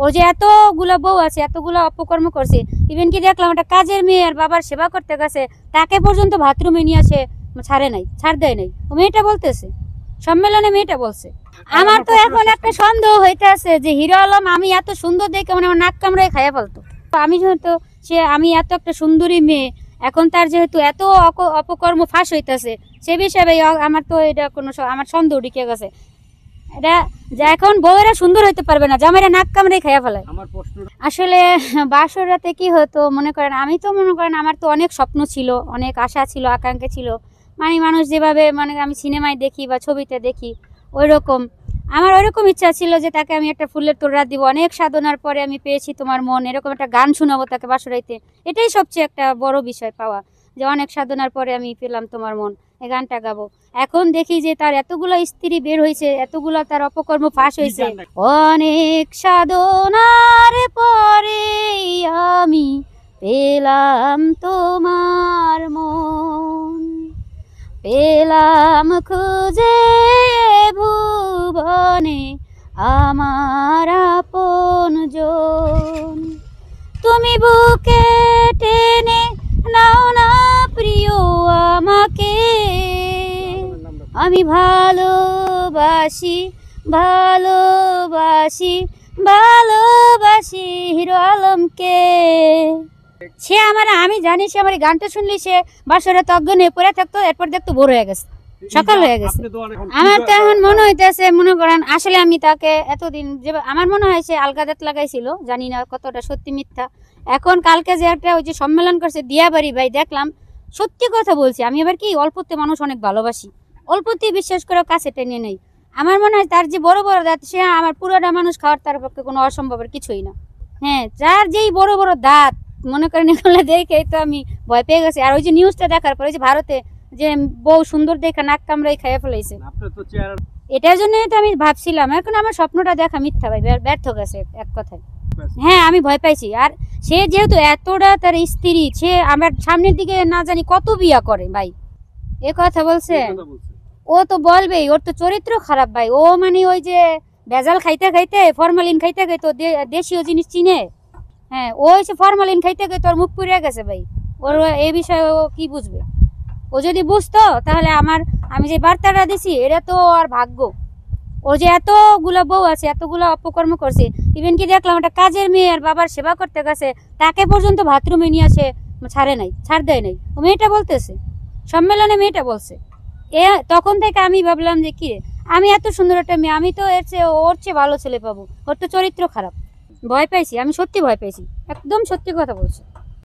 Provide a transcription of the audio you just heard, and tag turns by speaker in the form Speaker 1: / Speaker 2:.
Speaker 1: ও যে এতগুলা বউ আছে, এতগুলা অপকর্ম করছে, ইভেন কি দেখলাম একটা কাজের মেয়ে আর বাবার সেবা করতে গেছে, তাকে পর্যন্ত বাথরুমে নিয়ে আসে ছাড় দেয় নাই। ও মেয়েটা বলতেছে, সম্মেলনে মেয়েটা বলছে। আমার তো এখন একটা সন্দেহ হইতেছে যে হিরো আলম আমি এত সুন্দর দেখে মানে আমার নাক কামড়ায় খাইয়া ফেলতো। আমি যেহেতু আমি এত একটা সুন্দরী মেয়ে, এখন তার যেহেতু এত অপকর্ম ফাঁস হইতেছে, সে বিষয়ে আমার তো এটা কোনো আমার সন্দেহ ঢুকে গেছে। এটা যে এখন বউয়েরা সুন্দর হইতে পারবে না, জামাইরা নাক কামড়ে খাইয়া ফেলায়। আসলে বাসর রাতে কি হতো মনে করেন, আমি তো মনে করেন আমার তো অনেক স্বপ্ন ছিল, অনেক আশা ছিল, আকাঙ্ক্ষা ছিল। মানে মানুষ যেভাবে মানে আমি সিনেমায় দেখি বা ছবিতে দেখি ওই রকম আমার ওইরকম ইচ্ছা ছিল যে তাকে আমি একটা ফুলের তোড়া দিব, অনেক সাধনার পরে আমি পেয়েছি তোমার মন, এরকম একটা গান শোনাবো তাকে বাসরাইতে। এটাই সবচেয়ে একটা বড় বিষয় পাওয়া, যে অনেক সাধনার পরে আমি পেলাম তোমার মন, এই গানটা গাবো। এখন দেখি যে তার এতগুলা স্ত্রী বের হয়েছে, এতগুলা তার অপকর্ম ফাঁস হয়েছে। অনেক সাধনার পরে আমি পেলাম তোমার মন, পেলাম খুঁজে ভুবনে আমার আপনজন। তুমি বুকে টেনে নাও না প্রিয় আমাকে, আমি ভালোবাসি ভালোবাসি ভালোবাসি হিরো আলমকে। সে আমার, আমি জানি সে আমার গানটা শুনলি সে বাসরে অজ্ঞান হয়ে পড়ে থাকতো, এরপর দেখতো ভোর হয়ে গেছে, সকাল হয়ে গেছে। আমার তো এখন মনে হইতেছে, মনে করেন আসলে আমি তাকে এতদিন যে আমার মনে হয় সে আলগাদাত লাগাইছিল, জানি না কতটা সত্যি মিথ্যা। এখন কালকে যে একটা ওই যে সম্মেলন করছে দিয়াবাড়ি ভাই, দেখলাম সত্যি কথা বলছি। আমি আবার কি অল্পতে মানুষ অনেক ভালোবাসি, অল্পতে বিশ্বাস করে কাছে টেনে নেই। আমার মনে হয় তার যে বড় বড় দাঁত, সে আমার পুরোটা মানুষ খাওয়ার তার পক্ষে কোনো অসম্ভবের কিছুই না। হ্যাঁ, যার যেই বড় বড় দাঁত মনে করেন এগুলো দেখে তো আমি ভয় পেয়ে গেছি। আর ওই যে নিউজটা দেখার পরে যে ভারতে যে বউ সুন্দর দেখে নাক কামড়াই খাইয়া ফেলাইছে, এটার জন্য তো আমি ভাবছিলাম এখন আমার স্বপ্নটা দেখা মিথ্যা ভাই, ব্যর্থ গেছে এক কথায়। হ্যাঁ, আমি ভয় পাইছি। আর সে যেহেতু এতটা তার স্ত্রী, সে আমার সামনের দিকে না জানি কত বিয়া করে ভাই, এ কথা বলছে। ও তো বলবেই, ওর তো চরিত্র খারাপ ভাই। ও মানে ওই যে ভেজাল খাইতে খাইতে, ফরমালিন খাইতে খাইতে দেশীয় জিনিস চিনে। হ্যাঁ, ওই সে ফরমালিন খাইতে খাইতে ওর মুখ পুড়ে গেছে ভাই। ওর এই বিষয়ে ও কি বুঝবে? ও যদি বুঝতো তাহলে আমি যে বার্তাটা দিছি এটা তো আর ভাগ্য। ও যে এতগুলা বউ আছে, এতগুলা অপকর্ম করছে, ইভেন কি দেখলাম একটা কাজের মেয়ে আর বাবার সেবা করতে গেছে, তাকে পর্যন্ত বাথরুমে নিয়ে আসে ছাড় দেয় নাই। ও মেয়েটা বলতেছে, সম্মেলনে মেয়েটা বলছে। তখন থেকে আমি ভাবলাম যে কি আমি এত সুন্দর একটা মেয়ে, আমি তো ওর চেয়ে ভালো ছেলে পাবো। ওর তো চরিত্র খারাপ। ভয় পাইছি, আমি সত্যি ভয় পাইছি, একদম সত্যি কথা বলছি।